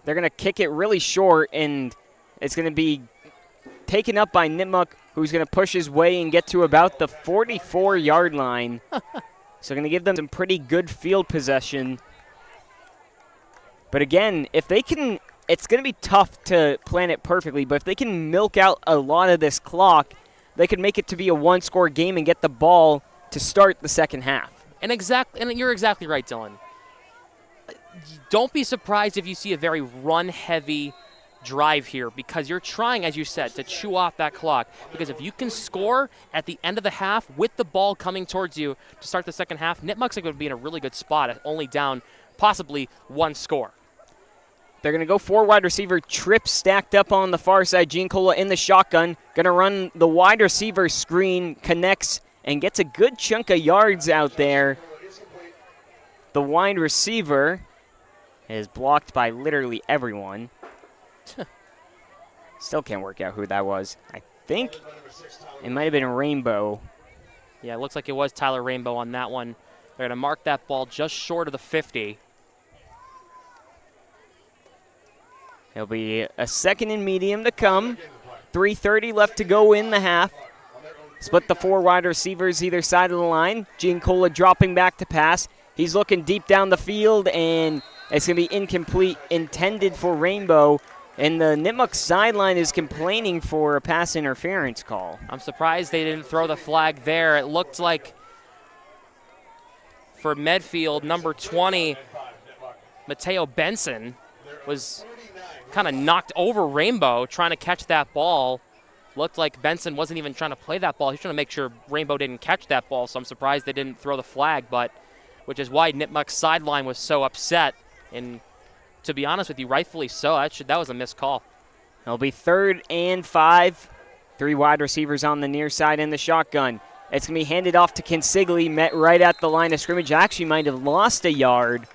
They're going to kick it really short, and it's going to be taken up by Nipmuc, who's going to push his way and get to about the 44-yard line. So going to give them some pretty good field possession. But again, if they can, it's going to be tough to plan it perfectly, but if they can milk out a lot of this clock, they could make it to be a 1-score game and get the ball to start the second half. And you're exactly right, Dylan. Don't be surprised if you see a very run-heavy drive here, because you're trying, as you said, to chew off that clock. Because if you can score at the end of the half with the ball coming towards you to start the second half, Nipmuc's going to be in a really good spot, only down possibly 1 score. They're going to go 4 wide receiver trips stacked up on the far side. Giancola in the shotgun. Going to run the wide receiver screen, connects, and gets a good chunk of yards out there. The wide receiver is blocked by literally everyone. Still can't work out who that was. I think it might have been Rainbow. Yeah, it looks like it was Tyler Rainbow on that one. They're going to mark that ball just short of the 50. It'll be a 2nd and medium to come. 3:30 left to go in the half. Split the 4 wide receivers either side of the line. Giancola dropping back to pass. He's looking deep down the field, and it's going to be incomplete, intended for Rainbow. And the Nipmuc sideline is complaining for a pass interference call. I'm surprised they didn't throw the flag there. It looked like for Medfield, number 20, Mateo Benson, was kind of knocked over Rainbow trying to catch that ball. Looked like Benson wasn't even trying to play that ball. He's trying to make sure Rainbow didn't catch that ball, so I'm surprised they didn't throw the flag. But which is why Nipmuc's sideline was so upset. And to be honest with you, rightfully so. That was a missed call. It'll be 3rd and 5. 3 wide receivers on the near side in the shotgun. It's going to be handed off to Consigli, met right at the line of scrimmage. Actually might have lost a yard.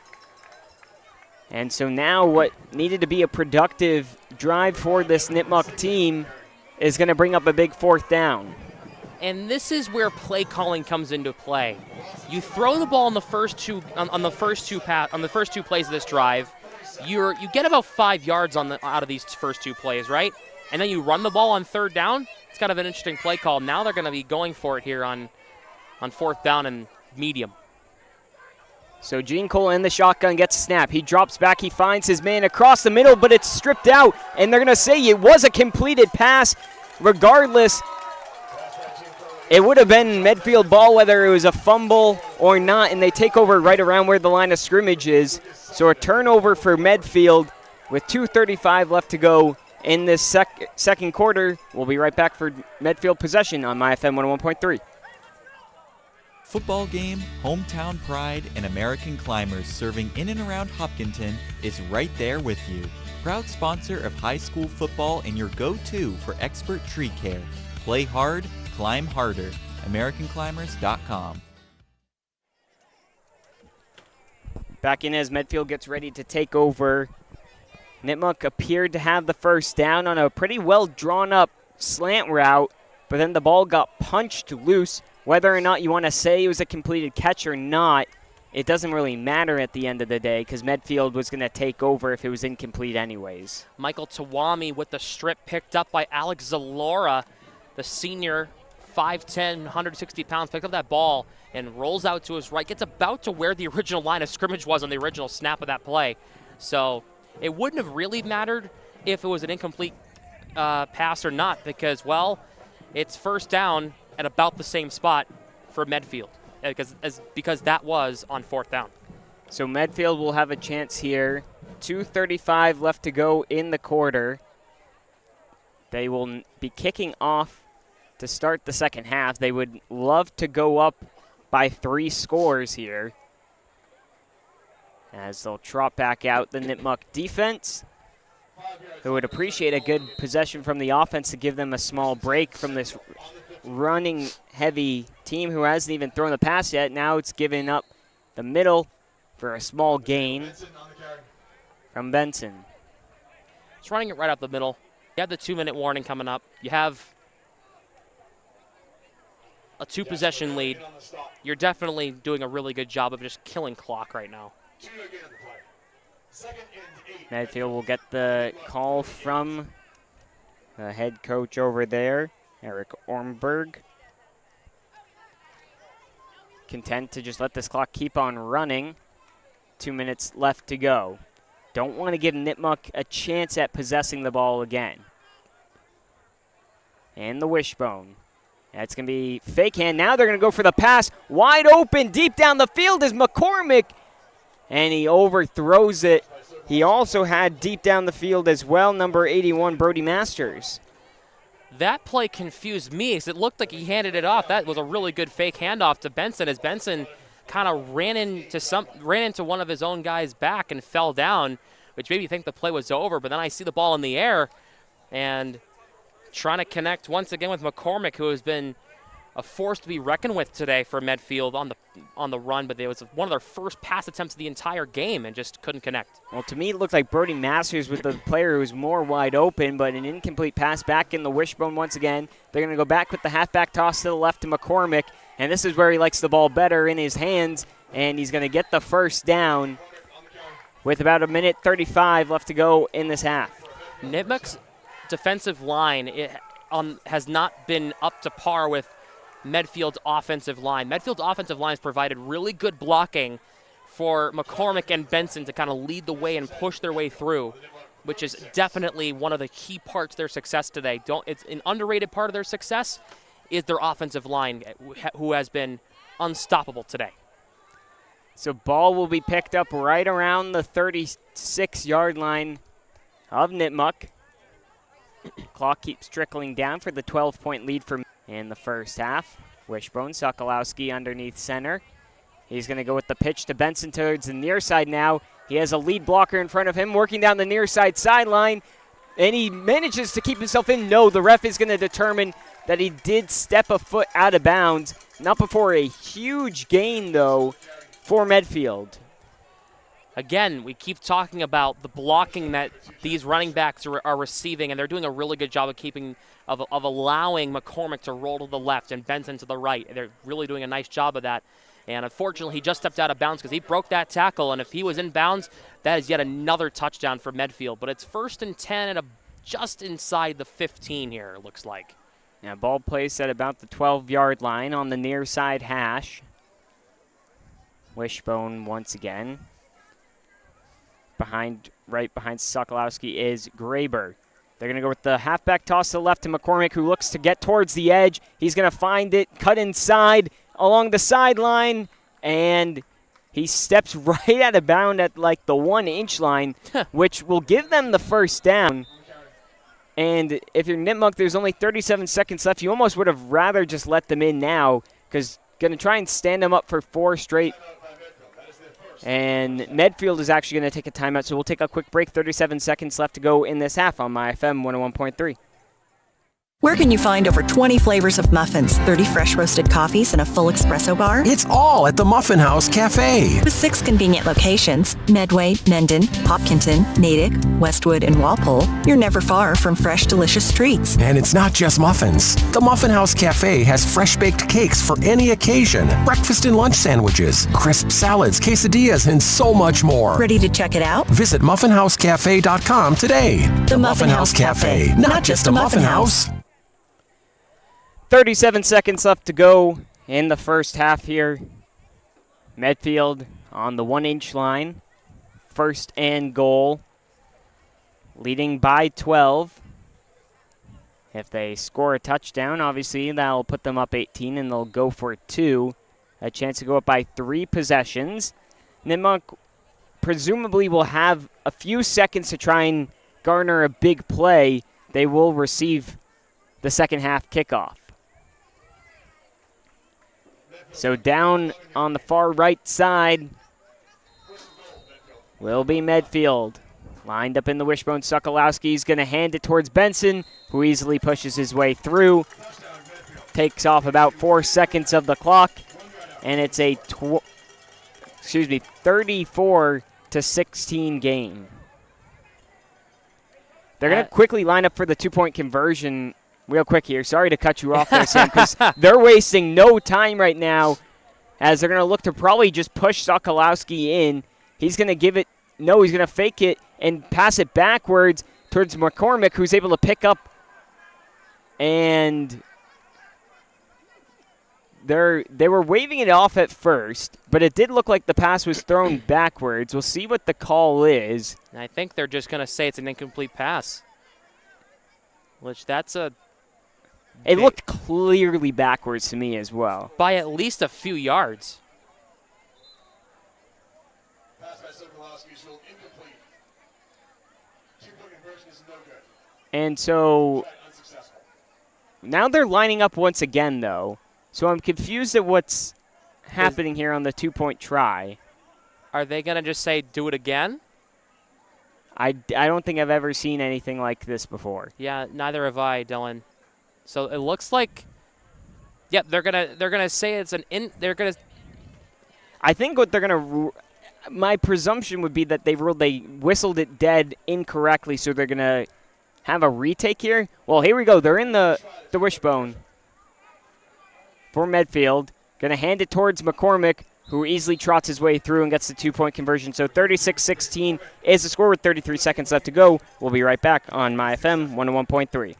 And so now what needed to be a productive drive for this Nipmuc team is going to bring up a big 4th down. And this is where play calling comes into play. You throw the ball on the first two plays of this drive. You get about 5 yards out of these first 2 plays, right? And then you run the ball on 3rd down. It's kind of an interesting play call. Now they're going to be going for it here on 4th down and medium. So Gene Cole in the shotgun gets a snap. He drops back. He finds his man across the middle, but it's stripped out. And they're going to say it was a completed pass. Regardless, it would have been Medfield ball whether it was a fumble or not, and they take over right around where the line of scrimmage is. So a turnover for Medfield with 2:35 left to go in this second quarter. We'll be right back for Medfield possession on MyFM 101.3. Football game, hometown pride, and American Climbers serving in and around Hopkinton is right there with you. Proud sponsor of high school football and your go-to for expert tree care. Play hard, climb harder. AmericanClimbers.com. Back in as Medfield gets ready to take over. Nipmuc appeared to have the first down on a pretty well drawn up slant route, but then the ball got punched loose. Whether or not you want to say it was a completed catch or not, it doesn't really matter at the end of the day because Medfield was going to take over if it was incomplete anyways. Michael Tawami with the strip picked up by Alex Zalora, the senior, 5'10", 160 pounds, picked up that ball and rolls out to his right, gets about to where the original line of scrimmage was on the original snap of that play. So it wouldn't have really mattered if it was an incomplete pass or not because, well, it's first down at about the same spot for Medfield because that was on 4th down. So Medfield will have a chance here. 2:35 left to go in the quarter. They will be kicking off to start the second half. They would love to go up by 3 scores here as they'll trot back out the Nipmuc defense, who would appreciate a good possession from the offense to give them a small break from this running heavy team who hasn't even thrown the pass yet. Now it's giving up the middle for a small gain from Benson. It's running it right up the middle. You have the 2-minute warning coming up. You have a 2-possession lead. You're definitely doing a really good job of just killing clock right now. Medfield will get the call from the head coach over there, Eric Ormberg. Content to just let this clock keep on running. 2 minutes left to go. Don't want to give Nipmuc a chance at possessing the ball again. And the wishbone. That's going to be fake hand. Now they're going to go for the pass. Wide open, deep down the field is McCormick. And he overthrows it. He also had deep down the field as well, number 81, Brody Masters. That play confused me because it looked like he handed it off. That was a really good fake handoff to Benson as Benson kind of ran into one of his own guys back and fell down, which made me think the play was over. But then I see the ball in the air and trying to connect once again with McCormick, who has been a force to be reckoned with today for Medfield on the run, but it was one of their first pass attempts of the entire game and just couldn't connect. Well, to me, it looked like Brody Masters was the player who was more wide open, but an incomplete pass back in the wishbone once again. They're going to go back with the halfback toss to the left to McCormick, and this is where he likes the ball better in his hands, and he's going to get the first down with about 1:35 left to go in this half. Nipmuc's defensive line has not been up to par with Medfield's offensive line. Medfield's offensive line has provided really good blocking for McCormick and Benson to kind of lead the way and push their way through, which is definitely one of the key parts of their success today. It's an underrated part of their success is their offensive line, who has been unstoppable today. So ball will be picked up right around the 36-yard line of Nipmuc. Clock keeps trickling down for the 12-point lead for in the first half. Wishbone, Sokolowski underneath center. He's going to go with the pitch to Benson towards the near side now. He has a lead blocker in front of him working down the near side sideline, and he manages to keep himself in. No, the ref is going to determine that he did step a foot out of bounds. Not before a huge gain, though, for Medfield. Again, we keep talking about the blocking that these running backs are receiving, and they're doing a really good job of allowing McCormick to roll to the left and Benson to the right. They're really doing a nice job of that. And unfortunately, he just stepped out of bounds because he broke that tackle, and if he was in bounds, that is yet another touchdown for Medfield. But it's 1st and 10 and just inside the 15 here, it looks like. Yeah, ball placed at about the 12-yard line on the near side hash. Wishbone once again. Right behind Sokolowski is Graber. They're going to go with the halfback toss to the left to McCormick, who looks to get towards the edge. He's going to find it, cut inside along the sideline, and he steps right out of bounds at like the 1-inch line, which will give them the first down. And if you're Nipmuc, there's only 37 seconds left. You almost would have rather just let them in now, because going to try and stand them up for 4 straight. And Medfield is actually going to take a timeout, so we'll take a quick break. 37 seconds left to go in this half on my FM 101.3. Where can you find over 20 flavors of muffins, 30 fresh roasted coffees, and a full espresso bar? It's all at the Muffin House Cafe. With 6 convenient locations, Medway, Mendon, Hopkinton, Natick, Westwood, and Walpole, you're never far from fresh, delicious treats. And it's not just muffins. The Muffin House Cafe has fresh-baked cakes for any occasion, breakfast and lunch sandwiches, crisp salads, quesadillas, and so much more. Ready to check it out? Visit muffinhousecafe.com today. The Muffin House Cafe, not just a muffin house. 37 seconds left to go in the first half here. Medfield on the 1-inch line. 1st and goal. Leading by 12. If they score a touchdown, obviously that'll put them up 18 and they'll go for 2. A chance to go up by 3 possessions. Nipmuc presumably will have a few seconds to try and garner a big play. They will receive the second half kickoff. So down on the far right side will be Medfield. Lined up in the wishbone, Sokolowski's going to hand it towards Benson, who easily pushes his way through. Takes off about 4 seconds of the clock, and it's a 34-16 game. They're going to quickly line up for the 2-point conversion. Real quick here. Sorry to cut you off there, Sam, because they're wasting no time right now as they're going to look to probably just push Sokolowski in. He's going to give it, no, he's going to fake it and pass it backwards towards McCormick, who's able to pick up. And they were waving it off at first, but it did look like the pass was thrown backwards. We'll see what the call is. I think they're just going to say it's an incomplete pass, which that's a... It looked clearly backwards to me as well. By at least a few yards. And so now they're lining up once again, though. So I'm confused at what's happening here on the 2-point try. Are they going to just say, do it again? I don't think I've ever seen anything like this before. Yeah, neither have I, Dylan. So it looks like, yep, they're gonna say it's I think what they're gonna. My presumption would be that they whistled it dead incorrectly, so they're gonna have a retake here. Well, here we go. They're in the wishbone for Medfield. Gonna hand it towards McCormick, who easily trots his way through and gets the 2-point conversion. So 36-16 is the score with 33 seconds left to go. We'll be right back on my FM 101.3.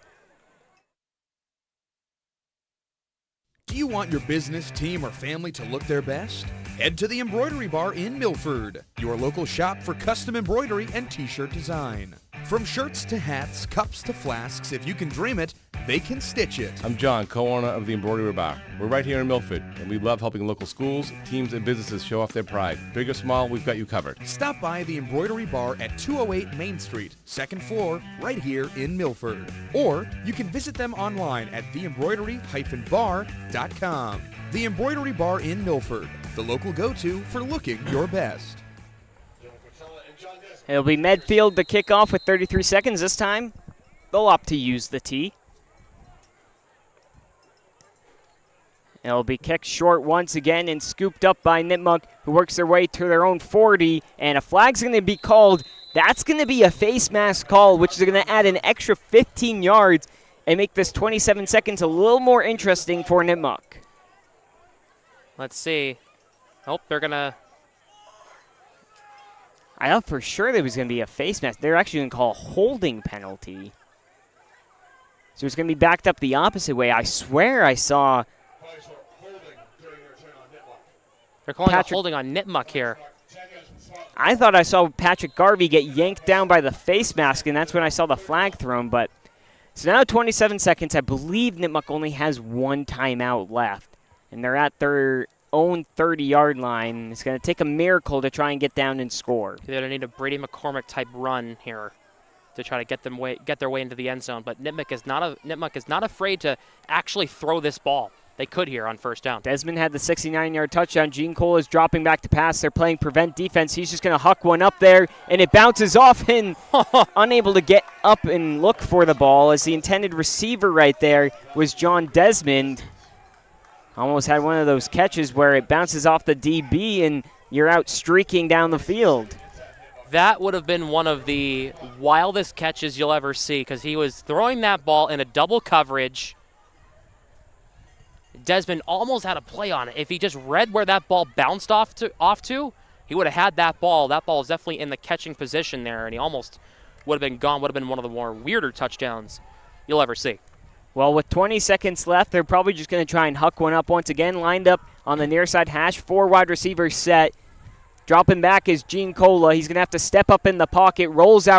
Do you want your business, team, or family to look their best? Head to the Embroidery Bar in Milford, your local shop for custom embroidery and t-shirt design. From shirts to hats, cups to flasks, if you can dream it, they can stitch it. I'm John, co-owner of the Embroidery Bar. We're right here in Milford, and we love helping local schools, teams, and businesses show off their pride. Big or small, we've got you covered. Stop by the Embroidery Bar at 208 Main Street, 2nd floor, right here in Milford. Or you can visit them online at theembroidery-bar.com. The Embroidery Bar in Milford, the local go-to for looking your best. It'll be Medfield to kick off with 33 seconds this time. They'll opt to use the tee. It'll be kicked short once again and scooped up by Nipmuc, who works their way to their own 40, and a flag's going to be called. That's going to be a face mask call, which is going to add an extra 15 yards and make this 27 seconds a little more interesting for Nipmuc. Let's see. Oh, they're going to... I thought for sure there was going to be a face mask. They're actually going to call a holding penalty. So it's going to be backed up the opposite way. I swear I saw... They're calling a holding on Nipmuc here. I thought I saw Patrick Garvey get yanked down by the face mask, and that's when I saw the flag thrown. But so now 27 seconds. I believe Nipmuc only has one timeout left, and they're at their own 30-yard line. It's going to take a miracle to try and get down and score. They're going to need a Brady McCormick type run here to try to get their way into the end zone. But Nipmuc is not afraid to actually throw this ball. They could here on first down. Desmond had the 69-yard touchdown. Gene Cole is dropping back to pass. They're playing prevent defense. He's just going to huck one up there, and it bounces off and unable to get up and look for the ball as the intended receiver right there was John Desmond. Almost had one of those catches where it bounces off the DB and you're out streaking down the field. That would have been one of the wildest catches you'll ever see because he was throwing that ball in a double coverage. Desmond almost had a play on it. If he just read where that ball bounced off to, he would have had that ball. That ball is definitely in the catching position there, and he almost would have been gone. Would have been one of the more weirder touchdowns you'll ever see. Well, with 20 seconds left, they're probably just going to try and huck one up once again. Lined up on the near side hash, 4 wide receivers set. Dropping back is Gene Cola. He's going to have to step up in the pocket, rolls out